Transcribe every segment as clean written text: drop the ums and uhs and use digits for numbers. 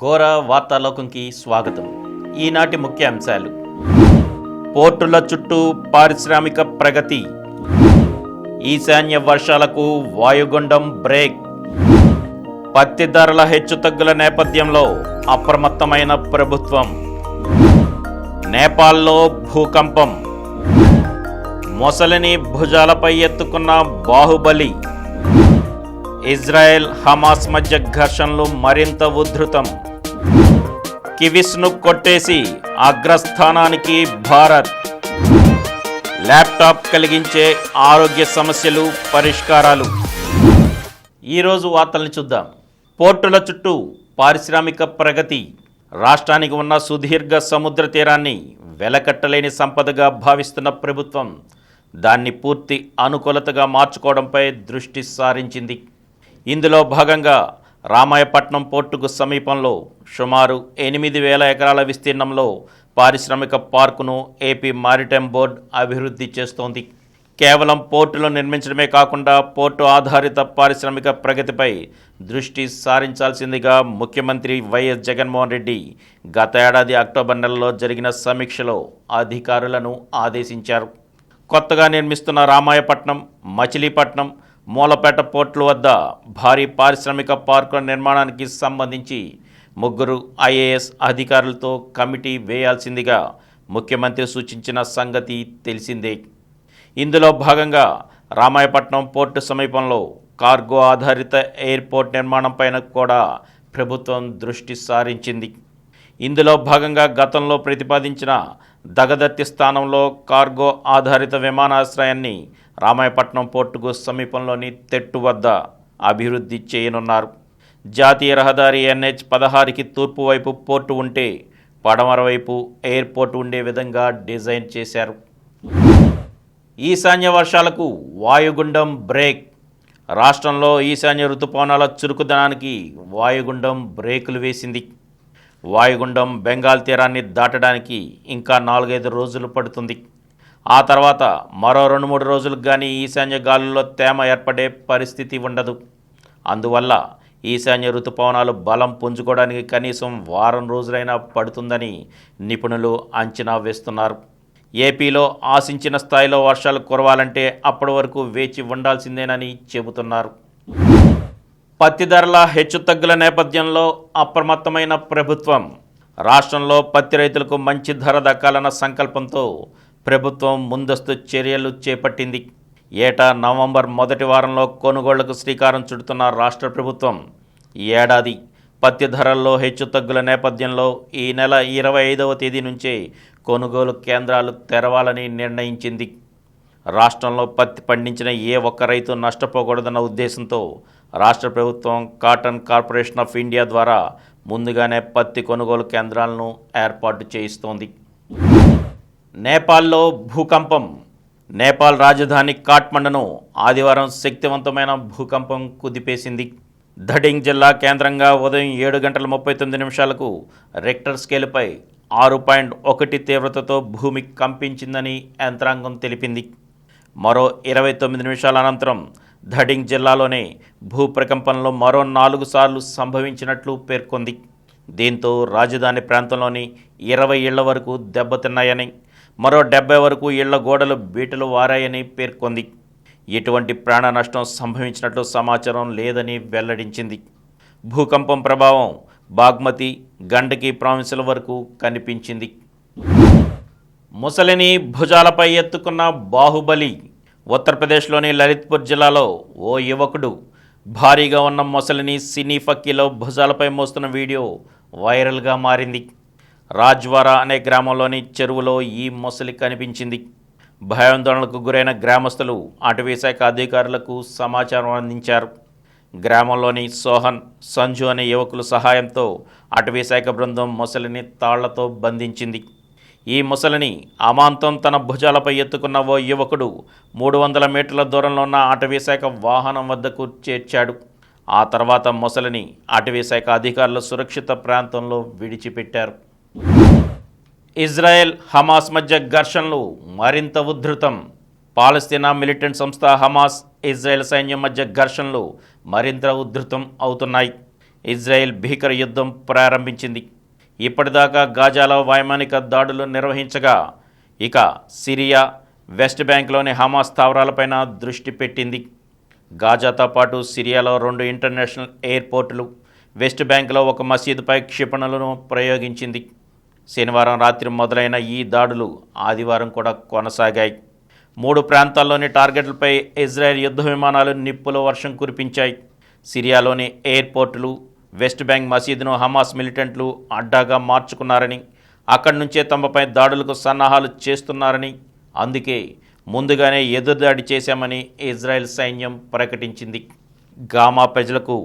ఘోర వార్తాలోకంకి స్వాగతం. ఈనాటి ముఖ్య అంశాలు: పోర్టుల చుట్టూ పారిశ్రామిక ప్రగతి, ఈశాన్య వర్షాలకు వాయుగుండం బ్రేక్, పత్తి ధరల హెచ్చుతగ్గుల నేపథ్యంలో అప్రమత్తమైన ప్రభుత్వం, నేపాల్లో భూకంపం, మొసలిని భుజాలపై ఎత్తుకున్న బాహుబలి, ఇజ్రాయెల్ హమాస్ మధ్య ఘర్షణలు మరింత ఉధృతం, కివీస్ను కొట్టేసి అగ్రస్థానానికి భారత్, ల్యాప్టాప్ కలిగించే ఆరోగ్య సమస్యలు పరిష్కారాలు. ఈరోజు వార్తల్ని చూద్దాం. పోర్టుల చుట్టూ పారిశ్రామిక ప్రగతి. రాష్ట్రానికి ఉన్న సుదీర్ఘ సముద్ర తీరాన్ని వెలకట్టలేని సంపదగా భావిస్తున్న ప్రభుత్వం దాన్ని పూర్తి అనుకూలతగా మార్చుకోవడంపై దృష్టి సారించింది. ఇందులో భాగంగా రామాయపట్నం పోర్టుకు సమీపంలో సుమారు 8,000 ఎకరాల విస్తీర్ణంలో పారిశ్రామిక పార్కును ఏపీ మారిటైమ్ బోర్డు అభివృద్ధి చేస్తోంది. కేవలం పోర్టులు నిర్మించడమే కాకుండా పోర్టు ఆధారిత పారిశ్రామిక ప్రగతిపై దృష్టి సారించాల్సిందిగా ముఖ్యమంత్రి వైఎస్ జగన్మోహన్ రెడ్డి గత ఏడాది అక్టోబర్ నెలలో జరిగిన సమీక్షలో అధికారులను ఆదేశించారు. కొత్తగా నిర్మిస్తున్న రామాయపట్నం, మచిలీపట్నం, మూలపేట పోర్టుల వద్ద భారీ పారిశ్రామిక పార్కుల నిర్మాణానికి సంబంధించి 3 ఐఏఎస్ అధికారులతో కమిటీ వేయాల్సిందిగా ముఖ్యమంత్రి సూచించిన సంగతి తెలిసిందే. ఇందులో భాగంగా రామాయపట్నం పోర్టు సమీపంలో కార్గో ఆధారిత ఎయిర్పోర్ట్ నిర్మాణంపైన కూడా ప్రభుత్వం దృష్టి సారించింది. ఇందులో భాగంగా గతంలో ప్రతిపాదించిన దగదర్తి స్థానంలో కార్గో ఆధారిత విమానాశ్రయాన్ని రామాయపట్నం పోర్టుకు సమీపంలోని తెట్టు వద్ద అభివృద్ధి చేయనున్నారు. జాతీయ రహదారి NH-16కి తూర్పు వైపు పోర్టు ఉంటే పడమర వైపు ఎయిర్పోర్ట్ ఉండే విధంగా డిజైన్ చేశారు. ఈశాన్య వర్షాలకు వాయుగుండం బ్రేక్. రాష్ట్రంలో ఈశాన్య ఋతుపవనాల చురుకుదనానికి వాయుగుండం బ్రేకులు వేసింది. వాయుగుండం బెంగాల్ తీరాన్ని దాటడానికి ఇంకా 4-5 రోజులు పడుతుంది. ఆ తర్వాత మరో 2-3 రోజులకు కానీ ఈశాన్య గాలుల్లో తేమ ఏర్పడే పరిస్థితి ఉండదు. అందువల్ల ఈశాన్య ఋతుపవనాలు బలం పుంజుకోవడానికి కనీసం వారం రోజులైనా పడుతుందని నిపుణులు అంచనా వేస్తున్నారు. ఏపీలో ఆశించిన స్థాయిలో వర్షాలు కురవాలంటే అప్పటి వరకు వేచి ఉండాల్సిందేనని చెబుతున్నారు. పత్తి ధరల హెచ్చుతగ్గుల నేపథ్యంలో అప్రమత్తమైన ప్రభుత్వం. రాష్ట్రంలో పత్తి రైతులకు మంచి ధర దక్కాలన్న సంకల్పంతో ప్రభుత్వం ముందస్తు చర్యలు చేపట్టింది. ఏటా నవంబర్ మొదటి వారంలో కొనుగోళ్లకు శ్రీకారం చుడుతున్న రాష్ట్ర ప్రభుత్వం ఈ ఏడాది పత్తి ధరల్లో హెచ్చుతగ్గుల నేపథ్యంలో ఈ నెల 25వ తేదీ నుంచే కొనుగోలు కేంద్రాలు తెరవాలని నిర్ణయించింది. రాష్ట్రంలో పత్తి పండించిన ఏ ఒక్క రైతు నష్టపోకూడదన్న ఉద్దేశంతో రాష్ట్ర ప్రభుత్వం కాటన్ కార్పొరేషన్ ఆఫ్ ఇండియా ద్వారా ముందుగానే పత్తి కొనుగోలు కేంద్రాలను ఏర్పాటు చేయిస్తోంది. నేపాల్లో భూకంపం. నేపాల్ రాజధాని కాఠ్మండును ఆదివారం శక్తివంతమైన భూకంపం కుదిపేసింది. ధడింగ్ జిల్లా కేంద్రంగా ఉదయం 7:39 రెక్టర్ స్కేలుపై 6.1 తీవ్రతతో భూమి కంపించిందని యంత్రాంగం తెలిపింది. మరో 29 నిమిషాల అనంతరం ధడింగ్ జిల్లాలోనే భూప్రకంపనలు మరో 4 సార్లు సంభవించినట్లు పేర్కొంది. దీంతో రాజధాని ప్రాంతంలోని 20 ఇళ్ల వరకు దెబ్బతిన్నాయని, మరో 70 వరకు ఇళ్ల గోడలు బీటలు వారాయని పేర్కొంది. ఎటువంటి ప్రాణ నష్టం సంభవించినట్లు సమాచారం లేదని వెల్లడించింది. భూకంపం ప్రభావం బాగ్మతి, గండకి ప్రావిన్సుల వరకు కనిపించింది. ముసలిని భుజాలపై ఎత్తుకున్న బాహుబలి. ఉత్తరప్రదేశ్లోని లలిత్పూర్ జిల్లాలో ఓ యువకుడు భారీగా ఉన్న మొసలిని సినీ ఫక్కీలో భుజాలపై మోస్తున్న వీడియో వైరల్గా మారింది. రాజ్వారా అనే గ్రామంలోని చెరువులో ఈ మొసలి కనిపించింది. భయాందోళనకు గురైన గ్రామస్తులు అటవీశాఖ అధికారులకు సమాచారం అందించారు. గ్రామంలోని సోహన్, సంజు అనే యువకుల సహాయంతో అటవీశాఖ బృందం మొసలిని తాళ్లతో బంధించింది. ఈ మొసలిని అమాంతం తన భుజాలపై ఎత్తుకున్న ఓ యువకుడు 300 మీటర్ల దూరంలో ఉన్న అటవీశాఖ వాహనం వద్దకు చేర్చాడు. ఆ తర్వాత మొసలిని అటవీశాఖ అధికారులు సురక్షిత ప్రాంతంలో విడిచిపెట్టారు. ఇజ్రాయెల్ హమాస్ మధ్య ఘర్షణలు మరింత ఉధృతం. పాలస్తీనా మిలిటెంట్ సంస్థ హమాస్, ఇజ్రాయెల్ సైన్యం మధ్య ఘర్షణలు మరింత ఉధృతం అవుతున్నాయి. ఇజ్రాయెల్ భీకర యుద్ధం ప్రారంభించింది. ఇప్పటిదాకా గాజాలో వైమానిక దాడులు నిర్వహించగా ఇక సిరియా, వెస్ట్ బ్యాంక్లోని హమాస్ స్థావరాలపైన దృష్టి పెట్టింది. గాజాతో పాటు సిరియాలో 2 ఇంటర్నేషనల్ ఎయిర్పోర్టులు, వెస్ట్ బ్యాంక్లో ఒక మసీదుపై క్షిపణులను ప్రయోగించింది. శనివారం రాత్రి మొదలైన ఈ దాడులు ఆదివారం కూడా కొనసాగాయి. 3 ప్రాంతాల్లోని టార్గెట్లపై ఇజ్రాయెల్ యుద్ధ విమానాలు నిప్పుల వర్షం కురిపించాయి. సిరియాలోని ఎయిర్పోర్టులు, వెస్ట్ బ్యాంక్ మసీదును హమాస్ మిలిటెంట్లు అడ్డాగా మార్చుకున్నారని, అక్కడి నుంచే తమపై దాడులకు సన్నాహాలు చేస్తున్నారని, అందుకే ముందుగానే ఎదురుదాడి చేశామని ఇజ్రాయెల్ సైన్యం ప్రకటించింది. గామా ప్రజలకు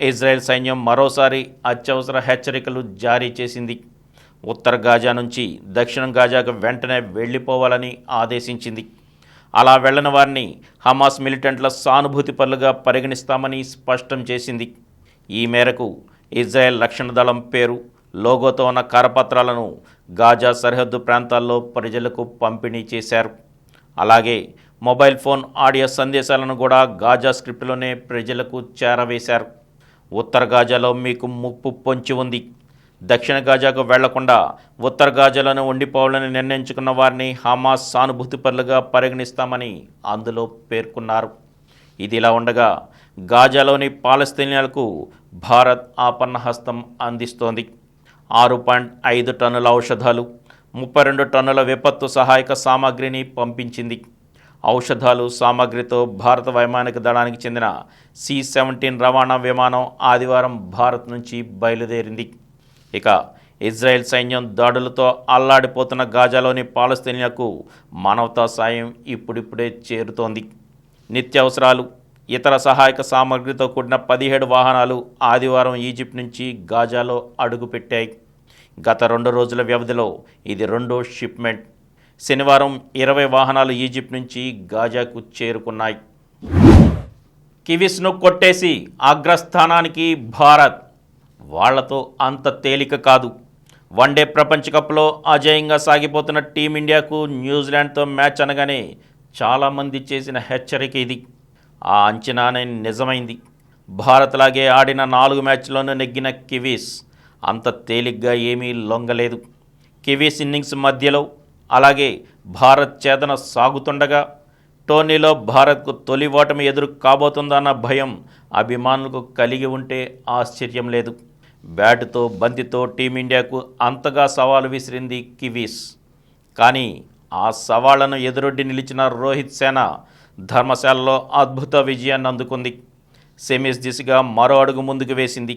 ఇజ్రాయెల్ సైన్యం మరోసారి అత్యవసర హెచ్చరికలు జారీ చేసింది. ఉత్తర గాజా నుంచి దక్షిణం గాజాకు వెంటనే వెళ్లిపోవాలని ఆదేశించింది. అలా వెళ్లని వారిని హమాస్ మిలిటెంట్ల సానుభూతి పరులుగా పరిగణిస్తామని స్పష్టం చేసింది. ఈ మేరకు ఇజ్రాయెల్ రక్షణ దళం పేరు, లోగోతో ఉన్న కరపత్రాలను గాజా సరిహద్దు ప్రాంతాల్లో ప్రజలకు పంపిణీ చేశారు. అలాగే మొబైల్ ఫోన్ ఆడియో సందేశాలను కూడా గాజా స్క్రిప్ట్లోనే ప్రజలకు చేరవేశారు. ఉత్తర గాజాలో మీకు ముప్పు పొంచి ఉంది. దక్షిణ గాజాకు వెళ్లకుండా ఉత్తర గాజాలోనే ఉండిపోవాలని నిర్ణయించుకున్న వారిని హమాస్ సానుభూతిపరులుగా పరిగణిస్తామని అందులో పేర్కొన్నారు. ఇదిలా ఉండగా గాజాలోని పాలస్తీనియాలకు భారత్ ఆపన్నహస్తం అందిస్తోంది. 6.5 టన్నుల ఔషధాలు, 32 టన్నుల విపత్తు సహాయక సామాగ్రిని పంపించింది. ఔషధాలు, సామాగ్రితో భారత వైమానిక దళానికి చెందిన C-17 రవాణా విమానం ఆదివారం భారత్ నుంచి బయలుదేరింది. ఇక ఇజ్రాయెల్ సైన్యం దాడులతో అల్లాడిపోతున్న గాజాలోని పాలస్తీనియాకు మానవతా సాయం ఇప్పుడిప్పుడే చేరుతోంది. నిత్యావసరాలు, ఇతర సహాయక సామగ్రితో కూడిన 17 వాహనాలు ఆదివారం ఈజిప్ట్ నుంచి గాజాలో అడుగుపెట్టాయి. గత 2 రోజుల వ్యవధిలో ఇది 2వ షిప్మెంట్. శనివారం 20 వాహనాలు ఈజిప్ట్ నుంచి గాజాకు చేరుకున్నాయి. కివీస్ను కొట్టేసి అగ్రస్థానానికి భారత్. వాళ్లతో అంత తేలిక కాదు. వన్డే ప్రపంచ కప్లో అజేయంగా సాగిపోతున్న టీమిండియాకు న్యూజిలాండ్తో మ్యాచ్ అనగానే చాలామంది చేసిన హెచ్చరిక ఇది. ఆ అంచనానే నిజమైంది. భారత్లాగే ఆడిన 4 మ్యాచ్ల్లోనూ నెగ్గిన కివీస్ అంత తేలిగ్గా ఏమీ లొంగలేదు. కివీస్ ఇన్నింగ్స్ మధ్యలో అలాగే భారత్ ఛేదన సాగుతుండగా టోర్నీలో భారత్కు తొలి ఓటమి ఎదురు కాబోతుందన్న భయం అభిమానులకు కలిగి ఉంటే ఆశ్చర్యం లేదు. బ్యాటుతో, బంతితో టీమిండియాకు అంతగా సవాలు విసిరింది కివీస్. కానీ ఆ సవాళ్లను ఎదురొడ్డి నిలిచిన రోహిత్ సేన ధర్మశాలలో అద్భుత విజయాన్ని అందుకుంది. సెమీస్ దిశగా మరో అడుగు ముందుకు వేసింది.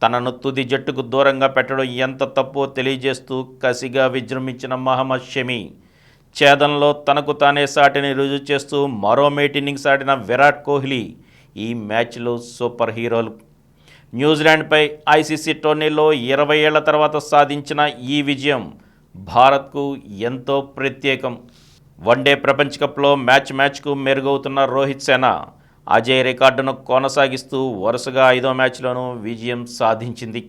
తనను తుది జట్టుకు దూరంగా పెట్టడం ఎంత తప్పో తెలియజేస్తూ కసిగా విజృంభించిన మహమ్మద్ షమి ఛేదనలో తనకు తానే సాటిని రుజువు చేస్తూ మరో మేట్ ఇన్నింగ్స్ ఆడిన విరాట్ కోహ్లీ ఈ మ్యాచ్లో సూపర్ హీరోలు. న్యూజిలాండ్పై ఐసీసీ టోర్నీలో 20 ఏళ్ల తర్వాత సాధించిన ఈ విజయం భారత్కు ఎంతో ప్రత్యేకం. వన్డే ప్రపంచ కప్లో మ్యాచ్కు మెరుగవుతున్న రోహిత్ సేన అజయ్ రికార్డును కొనసాగిస్తూ వరుసగా 5వ మ్యాచ్లోనూ విజయం సాధించింది.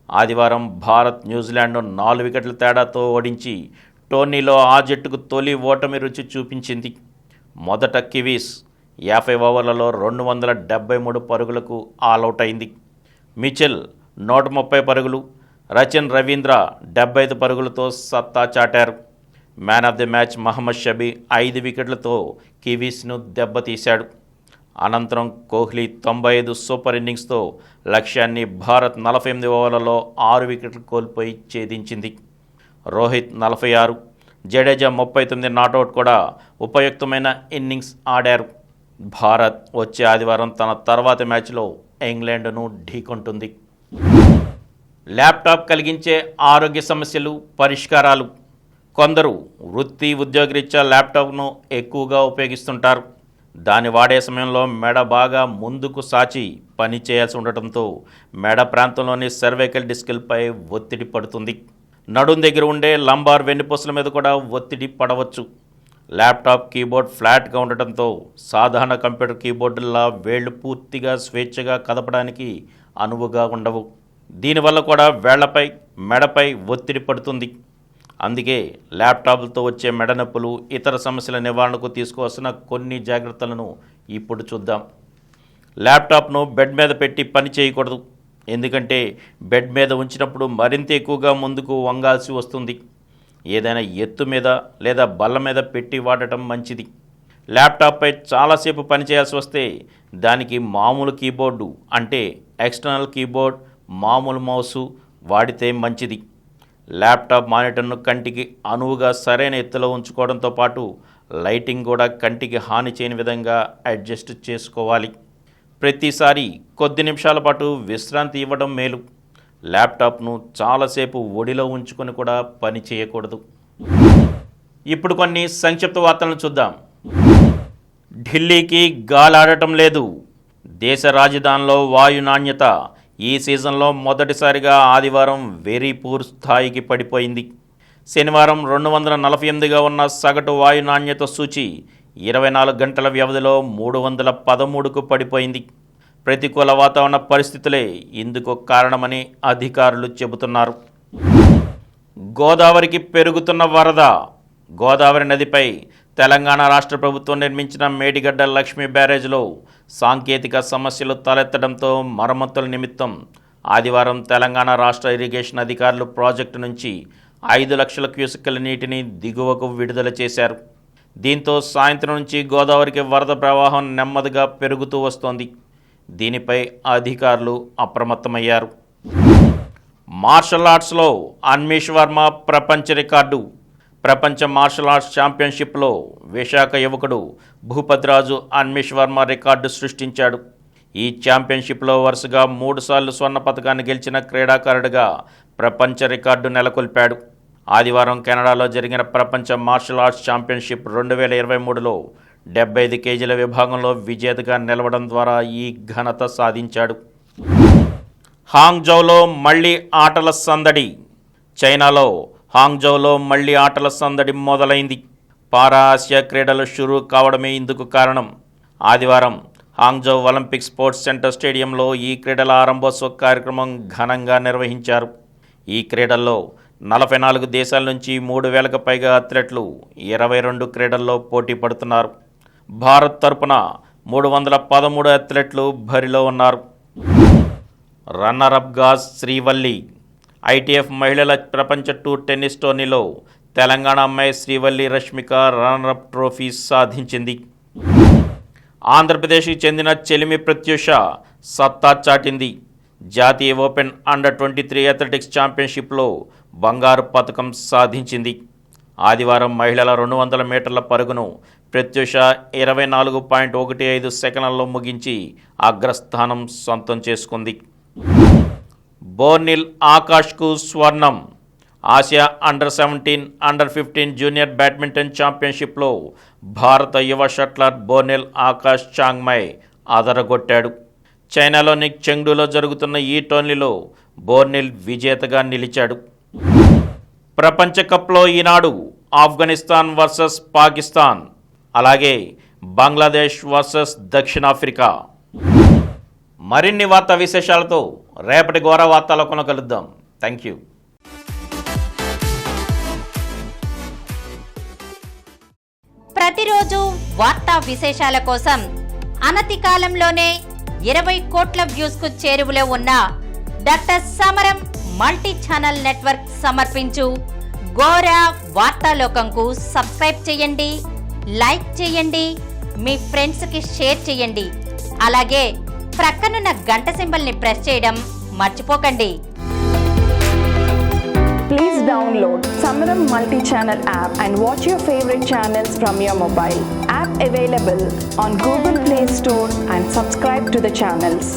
ఆదివారం భారత్ న్యూజిలాండ్ను 4 వికెట్ల తేడాతో ఓడించి టోర్నీలో ఆ జట్టుకు తొలి ఓటమి రుచి చూపించింది. మొదట కివీస్ 50 ఓవర్లలో 273 పరుగులకు ఆలౌట్ అయింది. మిచెల్ 130 పరుగులు, రచన్ రవీంద్ర 75 పరుగులతో సత్తా చాటారు. Man of the match Mohammed Shami 5 వికెట్లతో కివీస్ను దెబ్బతీశాడు. అనంతరం కోహ్లీ 95 సూపర్ ఇన్నింగ్స్తో లక్ష్యాన్ని భారత్ 48 ఓవర్లలో 6 వికెట్లు కోల్పోయి ఛేదించింది. రోహిత్ 46, జడేజా 39 నాటౌట్ కూడా ఉపయుక్తమైన ఇన్నింగ్స్ ఆడారు. భారత్ వచ్చే ఆదివారం తన తర్వాతి మ్యాచ్లో ఇంగ్లాండ్ను ఢీకొంటుంది. ల్యాప్టాప్ కలిగించే ఆరోగ్య సమస్యలు, పరిష్కారాలు. కొందరు వృత్తి ఉద్యోగరీత్యా ల్యాప్టాప్ను ఎక్కువగా ఉపయోగిస్తుంటారు. దాన్ని వాడే సమయంలో మెడ బాగా ముందుకు సాచి పని చేయాల్సి ఉండటంతో మెడ ప్రాంతంలోని సర్వైకల్ డిస్కులపై ఒత్తిడి పడుతుంది. నడుం దగ్గర ఉండే లంబార్ వెన్నుపూసల మీద కూడా ఒత్తిడి పడవచ్చు. ల్యాప్టాప్ కీబోర్డ్ ఫ్లాట్గా ఉండటంతో సాధారణ కంప్యూటర్ కీబోర్డులా వేళ్లు పూర్తిగా స్వేచ్ఛగా కదపడానికి అనువుగా ఉండవు. దీనివల్ల కూడా వేళ్లపై, మెడపై ఒత్తిడి పడుతుంది. అందుకే ల్యాప్టాప్లతో వచ్చే మెడ నొప్పులు, ఇతర సమస్యల నివారణకు తీసుకోవాల్సిన కొన్ని జాగ్రత్తలను ఇప్పుడు చూద్దాం. ల్యాప్టాప్ను బెడ్ మీద పెట్టి పని చేయకూడదు. ఎందుకంటే బెడ్ మీద ఉంచినప్పుడు మరింత ఎక్కువగా ముందుకు వంగాల్సి వస్తుంది. ఏదైనా ఎత్తు మీద లేదా బల్ల మీద పెట్టి వాడటం మంచిది. ల్యాప్టాప్పై చాలాసేపు పనిచేయాల్సి వస్తే దానికి మామూలు కీబోర్డు అంటే ఎక్స్టర్నల్ కీబోర్డ్, మామూలు మౌసు వాడితే మంచిది. ల్యాప్టాప్ మానిటర్ను కంటికి అనువుగా సరైన ఎత్తులో ఉంచుకోవడంతో పాటు లైటింగ్ కూడా కంటికి హాని చేయని విధంగా అడ్జస్ట్ చేసుకోవాలి. ప్రతిసారి కొద్ది నిమిషాల పాటు విశ్రాంతి ఇవ్వడం మేలు. ల్యాప్టాప్ను చాలాసేపు ఒడిలో ఉంచుకొని కూడా పని చేయకూడదు. ఇప్పుడు కొన్ని సంక్షిప్త వార్తలను చూద్దాం. ఢిల్లీకి గాలాడటం లేదు. దేశ రాజధానిలో వాయు నాణ్యత ఈ సీజన్లో మొదటిసారిగా ఆదివారం వెరీ పూర్ స్థాయికి పడిపోయింది. శనివారం 248గా ఉన్న సగటు వాయు నాణ్యత సూచి 24 గంటల వ్యవధిలో 313కు పడిపోయింది. ప్రతికూల వాతావరణ పరిస్థితులే ఇందుకు కారణమని అధికారులు చెబుతున్నారు. గోదావరికి పెరుగుతున్న వరద. గోదావరి నదిపై తెలంగాణ రాష్ట్ర ప్రభుత్వం నిర్మించిన మేడిగడ్డ లక్ష్మీ బ్యారేజ్లో సాంకేతిక సమస్యలు తలెత్తడంతో మరమ్మతుల నిమిత్తం ఆదివారం తెలంగాణ రాష్ట్ర ఇరిగేషన్ అధికారులు ప్రాజెక్టు నుంచి 5 లక్షల క్యూసెక్కుల నీటిని దిగువకు విడుదల చేశారు. దీంతో సాయంత్రం నుంచి గోదావరికి వరద ప్రవాహం నెమ్మదిగా పెరుగుతూ వస్తోంది. దీనిపై అధికారులు అప్రమత్తమయ్యారు. మార్షల్ ఆర్ట్స్లో అన్మీష్ వర్మ ప్రపంచ రికార్డు. ప్రపంచ మార్షల్ ఆర్ట్స్ ఛాంపియన్షిప్లో విశాఖ యువకుడు భూపతిరాజు అన్మీష్ వర్మ రికార్డు సృష్టించాడు. ఈ ఛాంపియన్షిప్లో వరుసగా 3 సార్లు స్వర్ణ పతకాన్ని గెలిచిన క్రీడాకారుడిగా ప్రపంచ రికార్డు నెలకొల్పాడు. ఆదివారం కెనడాలో జరిగిన ప్రపంచ మార్షల్ ఆర్ట్స్ ఛాంపియన్షిప్ 2023లో 75 కేజీల విభాగంలో విజేతగా నిలవడం ద్వారా ఈ ఘనత సాధించాడు. హాంగ్జౌలో మళ్లీ ఆటల సందడి. చైనాలో హాంగ్జౌలో మళ్లీ ఆటల సందడి మొదలైంది. పారా ఆసియా క్రీడలు షురూ కావడమే ఇందుకు కారణం. ఆదివారం హాంగ్జౌ ఒలింపిక్ స్పోర్ట్స్ సెంటర్ స్టేడియంలో ఈ క్రీడల ఆరంభోత్సవ కార్యక్రమం ఘనంగా నిర్వహించారు. ఈ క్రీడల్లో 44 దేశాల నుంచి 3,000కు పైగా అథ్లెట్లు 22 క్రీడల్లో పోటీ పడుతున్నారు. భారత్ తరపున 313 అథ్లెట్లు బరిలో ఉన్నారు. రన్నరప్గా శ్రీవల్లి. ITF మహిళల ప్రపంచ టూర్ టెన్నిస్ టోర్నీలో తెలంగాణ అమ్మాయి శ్రీవల్లి రష్మిక రన్నరప్ ట్రోఫీ సాధించింది. ఆంధ్రప్రదేశ్కి చెందిన చెలిమి ప్రత్యూష సత్తా చాటింది. జాతీయ ఓపెన్ అండర్-23 అథ్లెటిక్స్ ఛాంపియన్షిప్లో బంగారు పతకం సాధించింది. ఆదివారం మహిళల 200 మీటర్ల పరుగును ప్రత్యూష 24.15 సెకన్లలో ముగించి అగ్రస్థానం సొంతం చేసుకుంది. బోర్నిల్ ఆకాష్కు స్వర్ణం. ఆసియా అండర్-17, అండర్-15 జూనియర్ బ్యాడ్మింటన్ ఛాంపియన్షిప్లో భారత యువ షట్లర్ బోర్నిల్ ఆకాష్ చాంగ్మై అదరగొట్టాడు. చైనాలోని చెంగ్డూలో జరుగుతున్న ఈ టోర్నీలో బోర్నిల్ విజేతగా నిలిచాడు. ప్రపంచ కప్లో ఈనాడు ఆఫ్ఘనిస్తాన్ వర్సెస్ పాకిస్తాన్, అలాగే బంగ్లాదేశ్ వర్సెస్ దక్షిణాఫ్రికా. మరిన్ని వార్తా విశేషాలతో రేపటి ఘోర వార్తాలోకంలో కలుద్దాం. Thank you. ప్రతిరోజు వార్తా విశేషాల కోసం అనతి కాలంలోనే 20 కోట్ల వ్యూస్కు చేరువలో ఉన్న డాక్టర్ సమరం మల్టీ ఛానల్ నెట్వర్క్ సమర్పించు ఘోర వార్తాలోకంకు సబ్స్క్రైబ్ చేయండి, లైక్ చేయండి, మీ ఫ్రెండ్స్కి షేర్ చేయండి. అలాగే ప్రక్కనున్న గంట సింబల్ని ప్రెస్ చేయడం మర్చిపోకండి. Please download Samaram multi-channel app and watch your favorite channels from your mobile. App available on Google Play Store and subscribe to the channels.